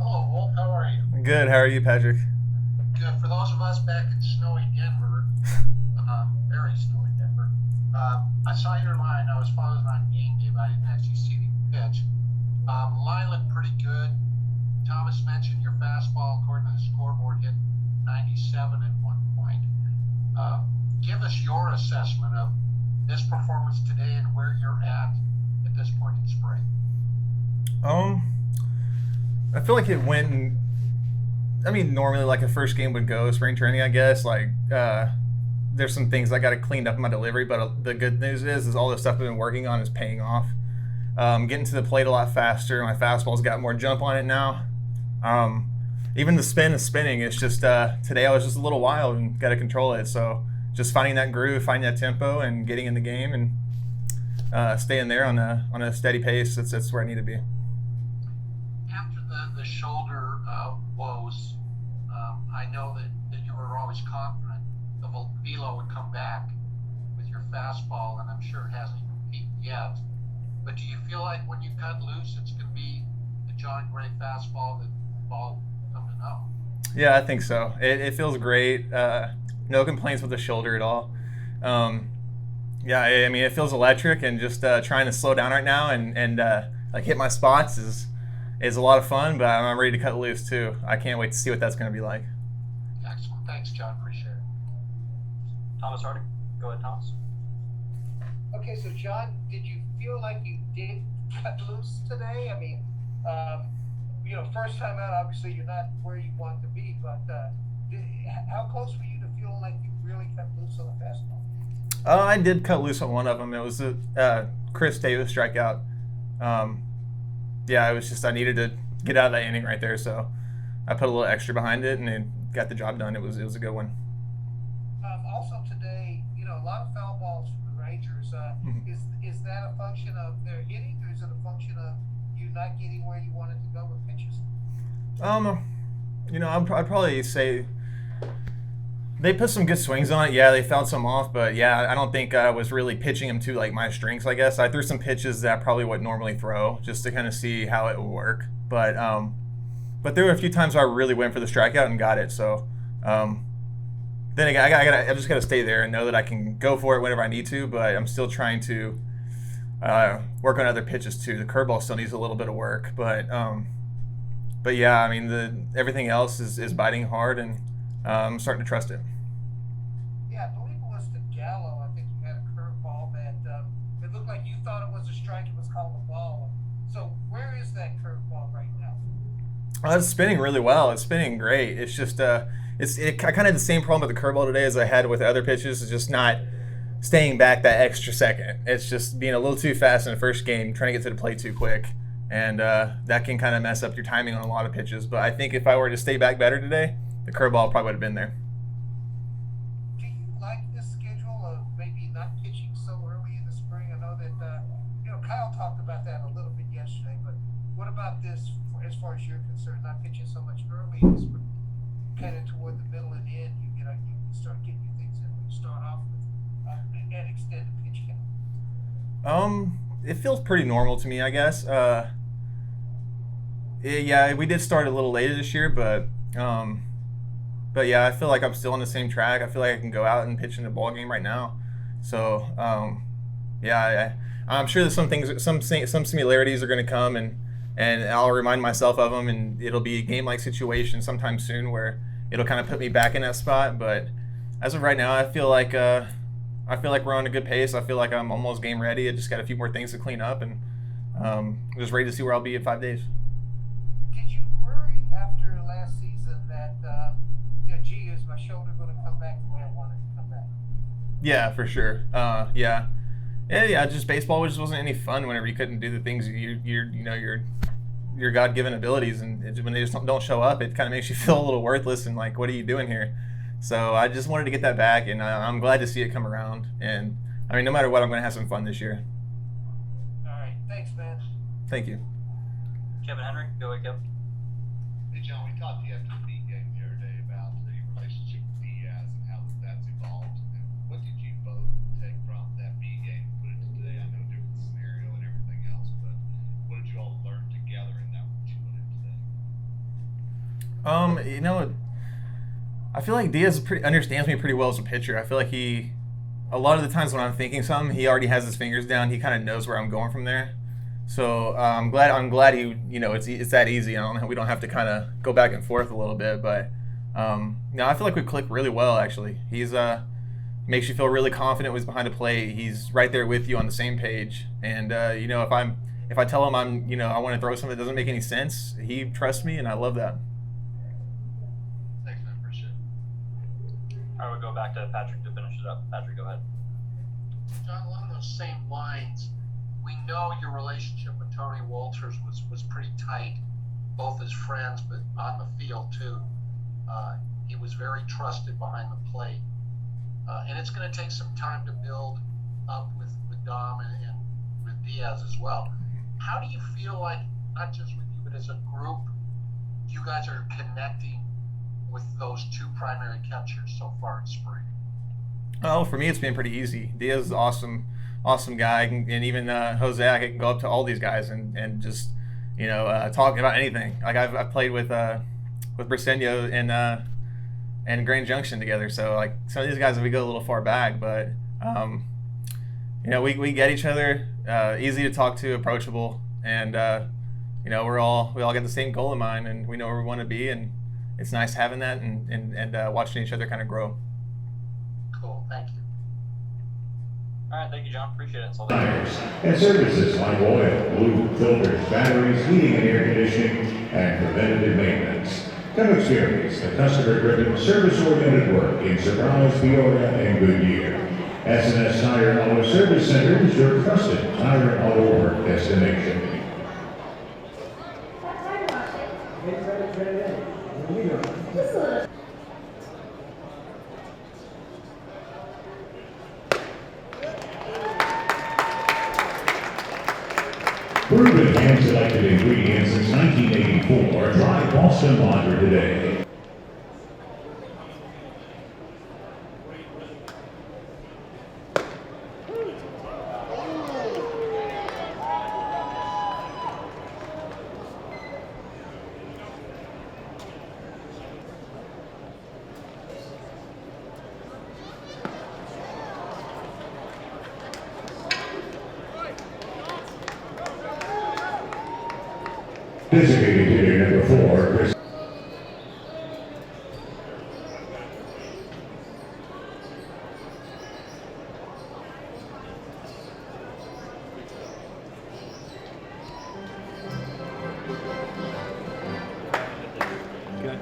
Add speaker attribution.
Speaker 1: Hello, Wolf. How are you?
Speaker 2: Good. How are you, Patrick?
Speaker 1: Good. For those of us back in snowy Denver, very snowy Denver, I saw your line. I was following on game day, but I didn't actually see the pitch. The line looked pretty good. Thomas mentioned your fastball, according to the scoreboard, hit 97 at one point. Give us your assessment of this performance today and where you're at this point in spring.
Speaker 2: Um, I feel like it went. I mean, normally like a first game would go spring training, I guess. There's some things I got to clean up in my delivery, but the good news is all the stuff I've been working on is paying off. Getting to the plate a lot faster. My fastball's got more jump on it now. Um, Even the spin is spinning. It's just today I was just a little wild and got to control it. So just finding that groove, finding that tempo, and getting in the game and staying there on a steady pace. That's where I need to be.
Speaker 1: After the shoulder woes, I know that you were always confident the velo would come back with your fastball, and I'm sure it hasn't even peaked yet. But do you feel like when you cut loose, it's going to be the Jon Gray fastball that the ball come to know?
Speaker 2: Yeah, I think so. It feels great. No complaints with the shoulder at all. Um, yeah, I mean it feels electric, and just trying to slow down right now and like hit my spots is a lot of fun. But I'm ready to cut loose too. I can't wait to see what that's going to be like.
Speaker 1: Excellent. Thanks, John. Appreciate it.
Speaker 3: Thomas Hardy. Go ahead, Thomas.
Speaker 4: Okay, so John, did you feel like you did cut loose today? I mean, first time out, obviously you're not where you want to be, but how close were you to feeling like you really cut loose on the fastball?
Speaker 2: I did cut loose on one of them. It was a Chris Davis strikeout. Um, yeah, it was just I needed to get out of that inning right there, so I put a little extra behind it and it got the job done. It was a good one.
Speaker 4: Also today, a lot of foul balls for the Rangers.
Speaker 2: Mhm.
Speaker 4: Is that a function of their hitting, or is it a function of you not getting where you wanted to go with pitches?
Speaker 2: Um, I'd probably say they put some good swings on it. Yeah, they fouled some off, but yeah, I don't think I was really pitching them to like my strengths. I guess I threw some pitches that I probably wouldn't normally throw just to kind of see how it would work. But there were a few times where I really went for the strikeout and got it. So um, then again, I just got to stay there and know that I can go for it whenever I need to. But I'm still trying to work on other pitches too. The curveball still needs a little bit of work, but yeah, I mean the everything else is biting hard, and I'm starting to trust it.
Speaker 4: Yeah, I believe it was to Gallo. I think you had a curveball that it looked like you thought it was a strike. It was called a ball. So where is that curveball right now?
Speaker 2: It's spinning really well. It's spinning great. It's just I kind of had the same problem with the curveball today as I had with the other pitches. It's just not staying back that extra second. It's just being a little too fast in the first game, trying to get to the plate too quick, and that can kind of mess up your timing on a lot of pitches. But I think if I were to stay back better today, the curveball probably would have been there.
Speaker 4: Do you like this schedule of maybe not pitching so early in the spring? I know that Kyle talked about that a little bit yesterday, but what about this as far as you're concerned? Not pitching so much early in the spring, kind of toward the middle and end. You start getting your things in when you start off with an extended pitch count.
Speaker 2: It feels pretty normal to me, I guess. Yeah, we did start a little later this year, but yeah, I feel like I'm still on the same track. I feel like I can go out and pitch in a ball game right now. So yeah, I'm sure that some things, some similarities are going to come, and I'll remind myself of them, and it'll be a game like situation sometime soon where it'll kind of put me back in that spot. But as of right now, I feel like we're on a good pace. I feel like I'm almost game ready. I just got a few more things to clean up, and I'm just ready to see where I'll be in 5 days.
Speaker 4: Did you worry after last season that, gee, is my shoulder going to come back the way I want it to come back?
Speaker 2: Yeah, for sure. Yeah. Just baseball just wasn't any fun whenever you couldn't do the things your God given abilities, and when they just don't show up, it kind of makes you feel a little worthless and like, what are you doing here? So I just wanted to get that back, and I'm glad to see it come around. And I mean, no matter what, I'm going to have some fun this year.
Speaker 4: All right, thanks, man.
Speaker 2: Thank you.
Speaker 3: Kevin Henry. Go ahead, Kevin.
Speaker 5: Hey, John, we talked to you after the B game the other day about the relationship with Diaz and how that's evolved. And what did you both take from that B game and put it to today? I know different scenario and everything else, but what did you all learn together in that what you put in today?
Speaker 2: You know, I feel like Diaz understands me pretty well as a pitcher. I feel like a lot of the times when I'm thinking something, he already has his fingers down. He kind of knows where I'm going from there. So I'm glad it's that easy. We don't have to kind of go back and forth a little bit, but I feel like we click really well. Actually, he's makes you feel really confident when he's behind the plate. He's right there with you on the same page. And if I tell him I want to throw something that doesn't make any sense, he trusts me, and I love that.
Speaker 5: Thanks, man. Appreciate it.
Speaker 3: All right, we'll go back to Patrick to finish it up. Patrick, go ahead.
Speaker 1: John, along those same lines, we know your relationship with Tony Walters was pretty tight, both as friends, but on the field too. He was very trusted behind the plate. And it's going to take some time to build up with Dom and with Diaz as well. How do you feel like, not just with you, but as a group, you guys are connecting with those two primary catchers so far in spring?
Speaker 2: Oh, for me, it's been pretty easy. Diaz is awesome guy, and even Jose, I can go up to all these guys and just talk about anything. Like I've played with Briseño and Grand Junction together, so like some of these guys we go a little far back, but we get each other, easy to talk to, approachable, and we all got the same goal in mind, and we know where we want to be, and it's nice having that and watching each other kind of grow.
Speaker 1: Cool, thank you.
Speaker 3: All right, thank you, John. Appreciate it.
Speaker 6: Tires and services like oil, lube, filters, batteries, heating and air conditioning, and preventative maintenance. Come experience the customer-driven, service-oriented work in Surprise, Peoria, and Goodyear. S&S Tire and Auto Service Center is your trusted tire and auto work destination. Proven hand-selected ingredients since 1984. Try Boston Lager today. Designated hitter number 4, Chris.
Speaker 2: Good.